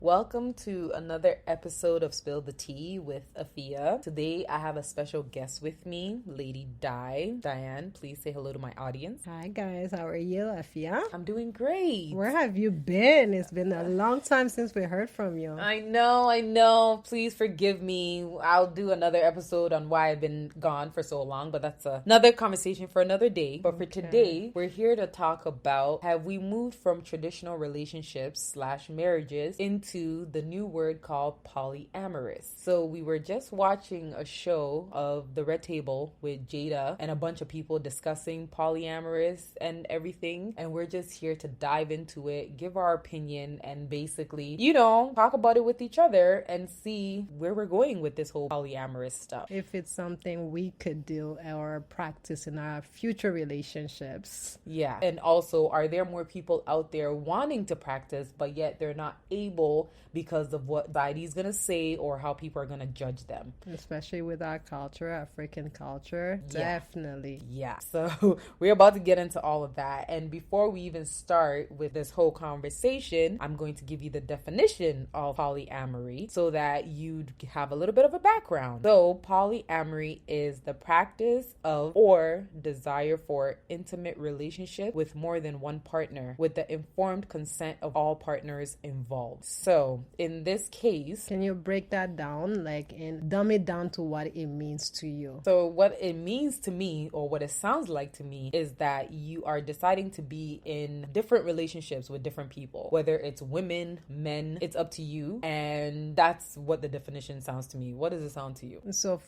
Welcome to another episode of Spill the Tea with Afia. Today I have a special guest with me, Lady Di. Diane, please say hello to my audience. Hi guys, how are you, Afia? I'm doing great. Where have you been? It's been a long time since we heard from you. I know. Please forgive me. I'll do another episode on why I've been gone for so long, but that's another conversation for another day. But for today, we're here to talk about have we moved from traditional relationships / marriages into the new word called polyamorous. So we were just watching a show of The Red Table with Jada and a bunch of people discussing polyamorous and everything. And we're just here to dive into it, give our opinion, and basically, talk about it with each other and see where we're going with this whole polyamorous stuff. If it's something we could do or practice in our future relationships. Yeah. And also, are there more people out there wanting to practice, but yet they're not able because of what society's gonna say or how people are gonna judge them? Especially with our culture, African culture. Yeah. Definitely. Yeah. So we're about to get into all of that. And before we even start with this whole conversation, I'm going to give you the definition of polyamory so that you'd have a little bit of a background. So polyamory is the practice of or desire for intimate relationship with more than one partner with the informed consent of all partners involved. So in this case, can you break that down, and dumb it down to what it means to you? So what it means to me, or what it sounds like to me, is that you are deciding to be in different relationships with different people, whether it's women, men, it's up to you. And that's what the definition sounds to me. What does it sound to you? So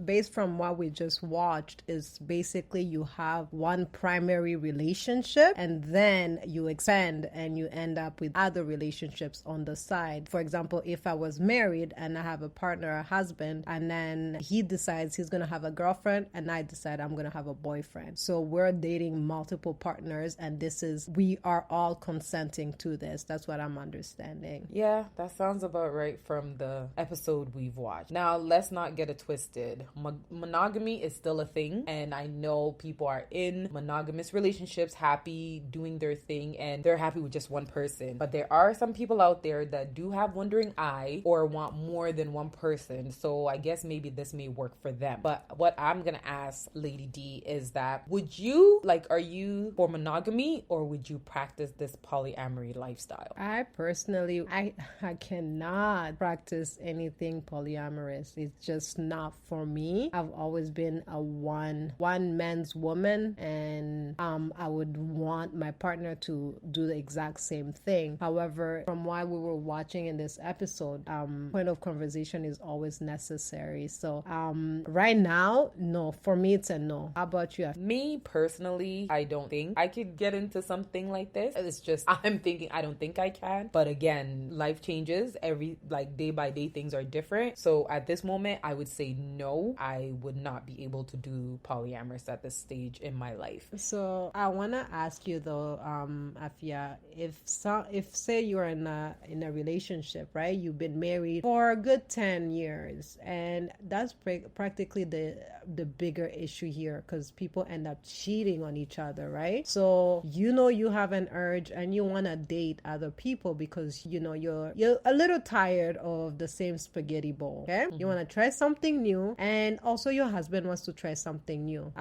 based from what we just watched, is basically you have one primary relationship and then you expand and you end up with other relationships on the side. For example, if I was married and I have a partner, a husband, and then he decides he's going to have a girlfriend and I decide I'm going to have a boyfriend. So we're dating multiple partners and we are all consenting to this. That's what I'm understanding. Yeah, that sounds about right from the episode we've watched. Now, let's not get it twisted. Monogamy is still a thing, and I know people are in monogamous relationships, happy, doing their thing, and they're happy with just one person. But there are some people out there that do have wandering eye or want more than one person. So I guess maybe this may work for them. But what I'm gonna ask Lady D is that are you for monogamy or would you practice this polyamory lifestyle? I personally, I cannot practice anything polyamorous. It's just not for me. I've always been a one man's woman, and I would want my partner to do the exact same thing. However, from what we were watching in this episode, point of conversation is always necessary. So right now, no. For me, it's a no. How about you? Me personally, I don't think I could get into something like this. It's just I'm thinking I don't think I can. But again, life changes. Every day by day things are different. So at this moment, I would say no. I would not be able to do polyamorous at this stage in my life. So I want to ask you though, Afia, if say you're in a relationship, right? You've been married for a good 10 years, and that's practically the bigger issue here, because people end up cheating on each other, right? So you have an urge and you want to date other people because you're a little tired of the same spaghetti bowl, okay? Mm-hmm. You want to try something new, and also your husband wants to try something new.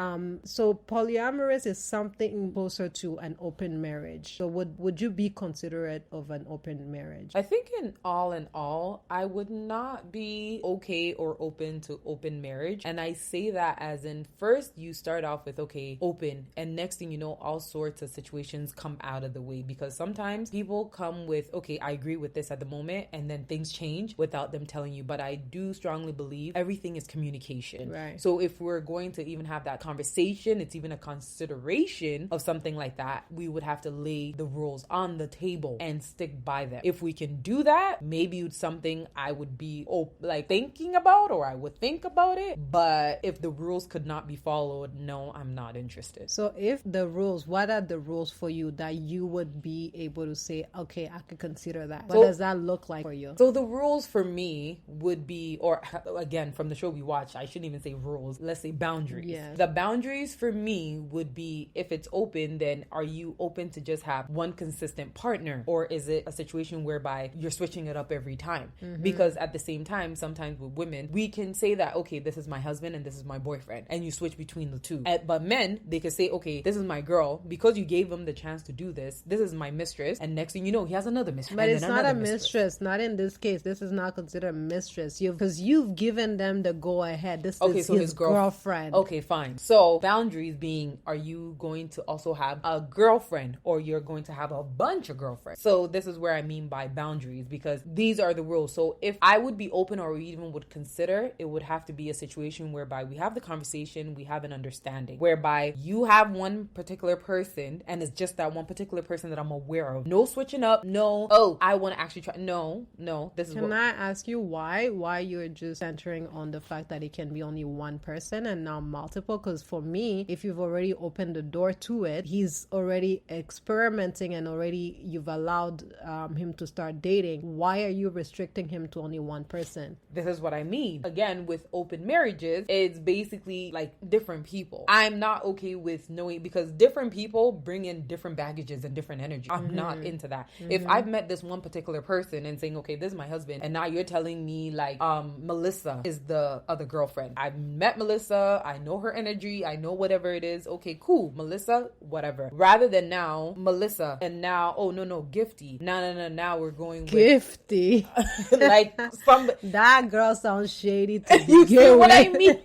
So polyamorous is something closer to an open marriage. So would you be considerate of an open marriage? I think in all, I would not be okay or open to open marriage. And I say that as in, first you start off with, okay, open, and next thing you know, all sorts of situations come out of the way, because sometimes people come with, okay, I agree with this at the moment, and then things change without them telling you. But I do strongly believe everything is communication. Right. So if we're going to even have that conversation, it's even a consideration of something like that, we would have to lay the rules on the table and stick by them. If we can do that, maybe it's something I would be thinking about, or I would think about it. But if the rules could not be followed, no, I'm not interested. So if the rules, what are the rules for you that you would be able to say, okay, I could consider that? What does that look like for you? So the rules for me would be, or again, from the show we watched, I shouldn't even say rules, let's say boundaries. Yes. The boundaries for me would be, if it's open, then are you open to just have one consistent partner? Or is it a situation whereby whereby you're switching it up every time. Because at the same time, sometimes with women, we can say that, okay, this is my husband and this is my boyfriend, and you switch between the two. But men, they could say, okay, this is my girl, because you gave him the chance to do this. This is my mistress, and next thing you know, he has another mistress. But it's not a mistress. Not in this case. This is not considered a mistress. Because you've given them the go ahead. This is his girlfriend. Okay, fine. So boundaries being, are you going to also have a girlfriend, or you're going to have a bunch of girlfriends? So this is where I mean by boundaries, because these are the rules. So if I would be open, or even would consider, it would have to be a situation whereby we have the conversation, we have an understanding, whereby you have one particular person, and it's just that one particular person that I'm aware of. No switching up. No, oh, I want to actually try. No, this is Can I ask you why you're just centering on the fact that it can be only one person and not multiple? Because for me, if you've already opened the door to it, he's already experimenting, and already you've allowed him to start dating. Why are you restricting him to only one person? This is what I mean. Again, with open marriages, it's basically like different people. I'm not okay with knowing, because different people bring in different baggages and different energy. I'm not into that. If I've met this one particular person and saying, okay, this is my husband, and now you're telling me like Melissa is the other girlfriend. I've met Melissa, I know her energy, I know whatever it is. Okay, cool, Melissa, whatever. Rather than now Melissa, and now, oh no, Gifty. Now we're going with Gifty. like some that girl sounds shady to you see what I mean?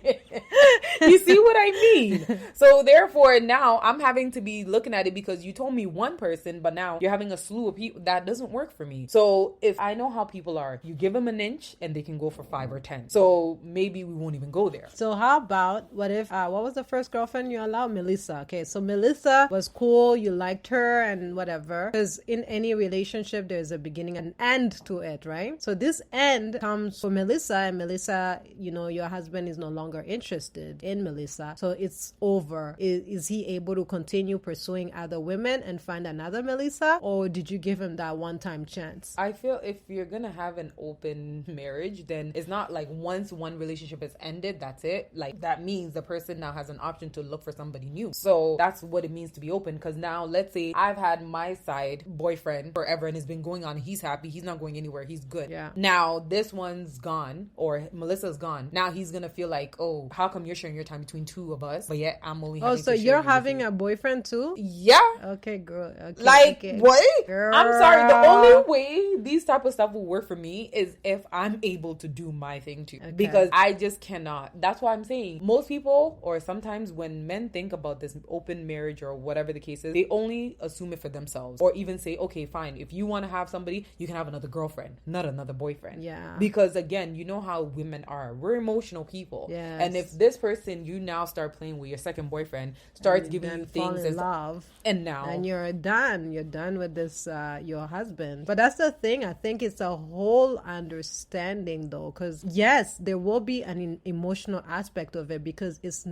You see what I mean? So therefore now I'm having to be looking at it, because you told me one person, but now you're having a slew of people. That doesn't work for me. So if I know how people are, you give them an inch and they can go for 5 or 10. So maybe we won't even go there. So how about, what if what was the first girlfriend you allowed? Melissa. Okay, so Melissa was cool, you liked her and whatever, because in any relationship there's a beginning and end to it, right? So this end comes for Melissa, and Melissa, your husband is no longer interested in Melissa, so it's over. Is he able to continue pursuing other women and find another Melissa, or did you give him that one-time chance? I feel if you're gonna have an open marriage, then it's not like once one relationship is ended, that's it. Like that means the person now has an option to look for somebody new. So that's what it means to be open. Because now, let's say I've had my side boyfriend forever and it's been going on, he's happy, he's not going anywhere, he's good. Yeah. Now this one's gone, or Melissa's gone. Now he's gonna feel like, oh, how come you're sharing your time between two of us, but yet I'm only having so you're having a boyfriend too? Yeah. Okay, girl. Okay, like okay. What? Girl. I'm sorry. The only way these type of stuff will work for me is if I'm able to do my thing too. Okay. Because I just cannot. That's why I'm saying most people, or sometimes when men think about this open marriage or whatever the case is, they only assume it for themselves, or even say, okay, fine, if you want to have somebody, you can have another girlfriend, not another boyfriend. Yeah. Because again, you know how women are. We're emotional people. Yes. And if this person you now start playing with, your second boyfriend starts giving you things in love, and now you're done with this your husband. But that's the thing, I think it's a whole understanding though, because yes, there will be an emotional aspect of it, because it's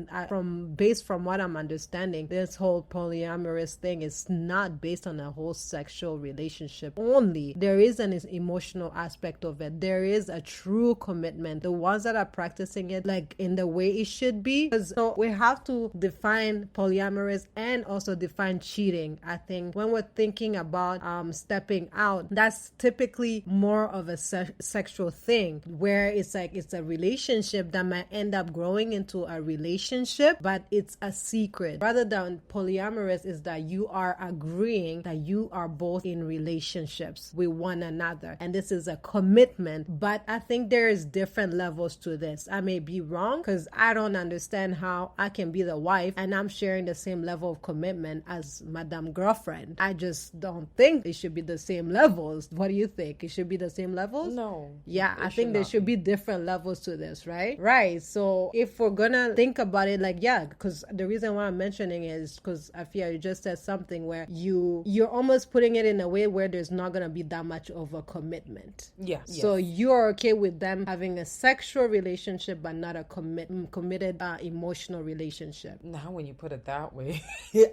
based from what I'm understanding, this whole polyamorous thing is not based on a whole sexual relationship only. There is an emotional aspect of it. There is a true commitment. The ones that are practicing it like in the way it should be. So we have to define polyamorous and also define cheating. I think when we're thinking about stepping out, that's typically more of a sexual thing, where it's like it's a relationship that might end up growing into a relationship, but it's a secret. Rather than polyamorous is that you are agreeing that you are both in relationships with one another, and this is a commitment. But I think there is different levels to this. I may be wrong, because I don't understand how I can be the wife and I'm sharing the same level of commitment as Madame Girlfriend. I just don't think it should be the same levels. What do you think? It should be the same levels? No. Yeah, I think there should be different levels to this, right? Right. So if we're gonna think about it, like, yeah, because the reason why I'm mentioning is because I feel you just said something where you're almost putting it in a way where there's not gonna be that much of a commitment. Yeah. So you're okay with them having a sexual relationship but not a committed emotional relationship. Now when you put it that way,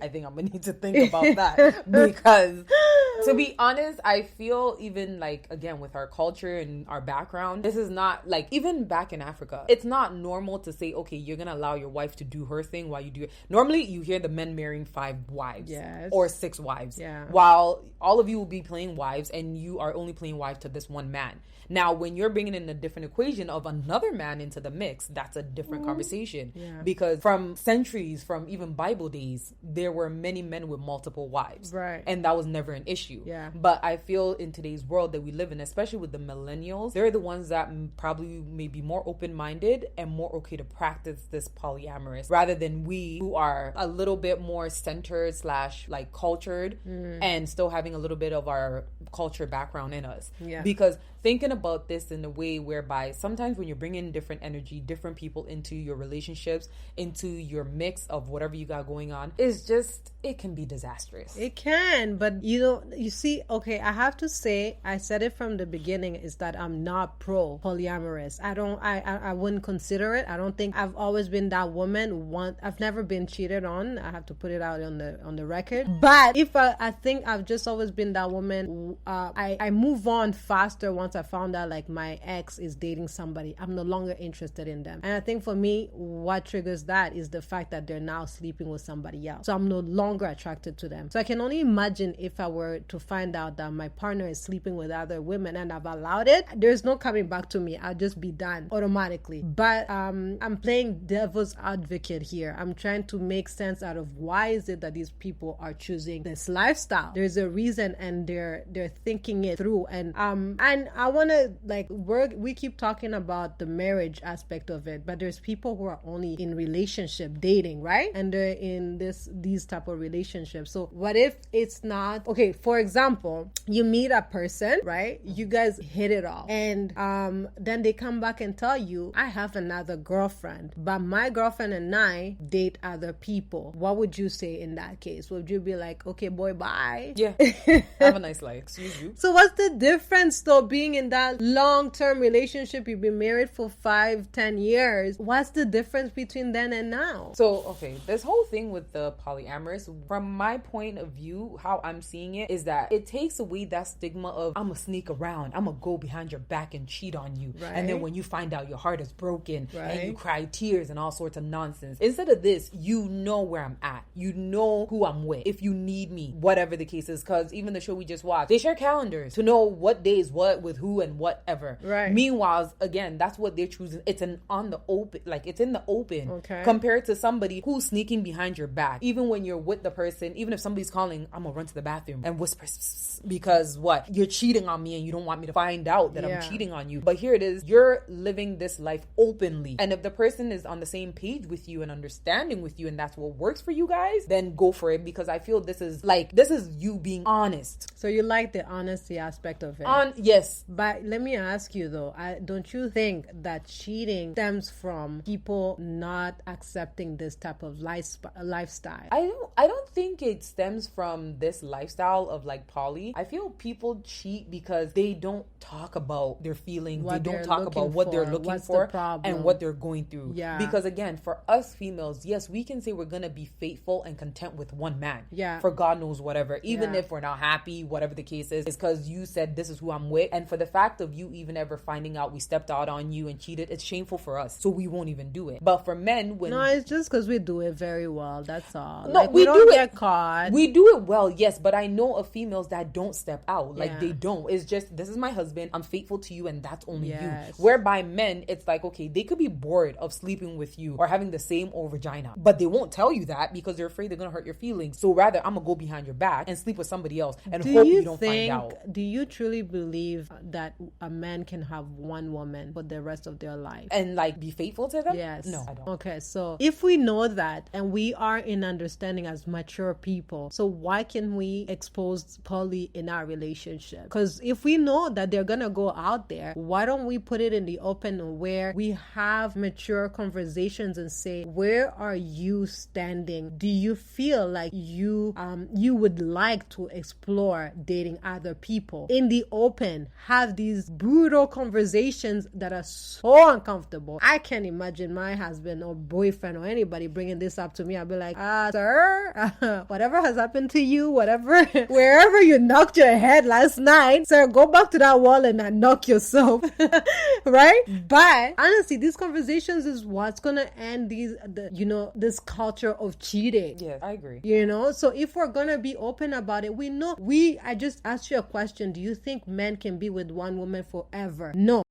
I think I'm gonna need to think about that. Because to be honest, I feel even like, again, with our culture and our background, this is not like, even back in Africa, it's not normal to say, okay, you're gonna allow your wife to do her thing while you do it. Normally you hear the men marrying 5 wives. Yes. Or 6 wives. Yeah. While all of you will be playing wives, and you are only playing wife to this one man. Now, when you're bringing in a different equation of another man into the mix, that's a different conversation. Yeah. Because from centuries, from even Bible days, there were many men with multiple wives. Right. And that was never an issue. Yeah. But I feel in today's world that we live in, especially with the millennials, they're the ones that probably may be more open-minded and more okay to practice this polyamorous, rather than we who are a little bit more centered / like cultured and still having a little bit of our culture background in us. Yeah. Because thinking about this in a way whereby sometimes when you're bringing different energy, different people into your relationships, into your mix of whatever you got going on, it can be disastrous. It can, but you see, okay, I have to say, I said it from the beginning, is that I'm not pro polyamorous. I wouldn't consider it. I don't think I've always been that woman. I've never been cheated on. I have to put it out on the record. But if I think I've just always been that woman, I move on faster once I found out like my ex is dating somebody. I'm no longer interested in them. And I think for me, what triggers that is the fact that they're now sleeping with somebody else. So I'm no longer attracted to them. So I can only imagine if I were to find out that my partner is sleeping with other women and I've allowed it, there's no coming back to me. I'll just be done automatically. But I'm playing devil's advocate here. I'm trying to make sense out of why is it that these people are choosing this lifestyle. There's a reason, and they're thinking it through. And I want to we keep talking about the marriage aspect of it, but there's people who are only in relationship dating, right? And they're in these type of relationships. So what if it's not okay? For example, you meet a person, right? You guys hit it off, and then they come back and tell you, I have another girlfriend, but my girlfriend and I date other people. What would you say in that case? Would you be like, okay, boy, bye? Yeah. Have a nice life. Excuse you. So what's the difference though, being in that long-term relationship? You've been married for 5-10 years. What's the difference between then and now? So, okay, this whole thing with the polyamorous, from my point of view, how I'm seeing it is that it takes away that stigma of, I'm gonna sneak around, I'm gonna go behind your back and cheat on you. Right. And then when you find out, your heart is broken, right, and you cry tears and all sorts of nonsense. Instead of this, you know where I'm at. You know who I'm with. If you need me, whatever the case is, because even the show we just watched, they share calendars to know what days what with who and whatever. Right. Meanwhile, again, that's what they're choosing. It's on the open, like it's in the open. Okay. Compared to somebody who's sneaking behind your back. Even when you're with the person, even if somebody's calling, I'm gonna run to the bathroom and whisper, because what? You're cheating on me and you don't want me to find out that I'm cheating on you. But here it is, you're living this life openly. And if the person is on the same page with you and understanding with you, and that's what works for you guys, then go for it, because I feel this is you being honest. So you like the honesty aspect of it? Yes. But let me ask you though, don't you think that cheating stems from people not accepting this type of lifestyle? I don't think it stems from this lifestyle of like poly. I feel people cheat because they don't talk about their feelings. They don't talk about what they're looking for and what they're going through. Yeah. Because again, for us females, yes, we can say we're gonna be faithful and content with one man. Yeah. For God knows whatever. Even if we're not happy, whatever the case is, it's because you said this is who I'm with. And for the fact of you even ever finding out we stepped out on you and cheated, it's shameful for us. So we won't even do it. But for men, No, it's just because we do it very well. That's all. No, we don't get caught. We do it well, yes, but I know of females that don't step out. Like they don't. It's just, this is my husband, I'm faithful to you, and that's only you. Whereby men, it's like, okay, they could be bored of sleeping with you or having the same old vagina, but they won't tell you that because they're afraid they're gonna hurt your feelings. So rather, I'm gonna go behind your back and sleep with somebody else and hope you don't find out. Do you truly believe that a man can have one woman for the rest of their life and like be faithful to them? Yes. No, I don't. Okay, so if we know that and we are in understanding as mature people, so why can we expose poly in our relationship? Because if we know that they're gonna go out there, why don't we put it in the open where we have mature conversations and say, where are you standing? Do you feel like you would like to explore dating other people in the open? have these brutal conversations that are so uncomfortable. I can't imagine my husband or boyfriend or anybody bringing this up to me. I'll be like, sir, whatever has happened to you, whatever, wherever you knocked your head last night, sir, go back to that wall and knock yourself. Right? But honestly, these conversations is what's gonna end this culture of cheating. Yes, I agree. So if we're gonna be open about it, I just asked you a question. Do you think men can be with one woman forever? No.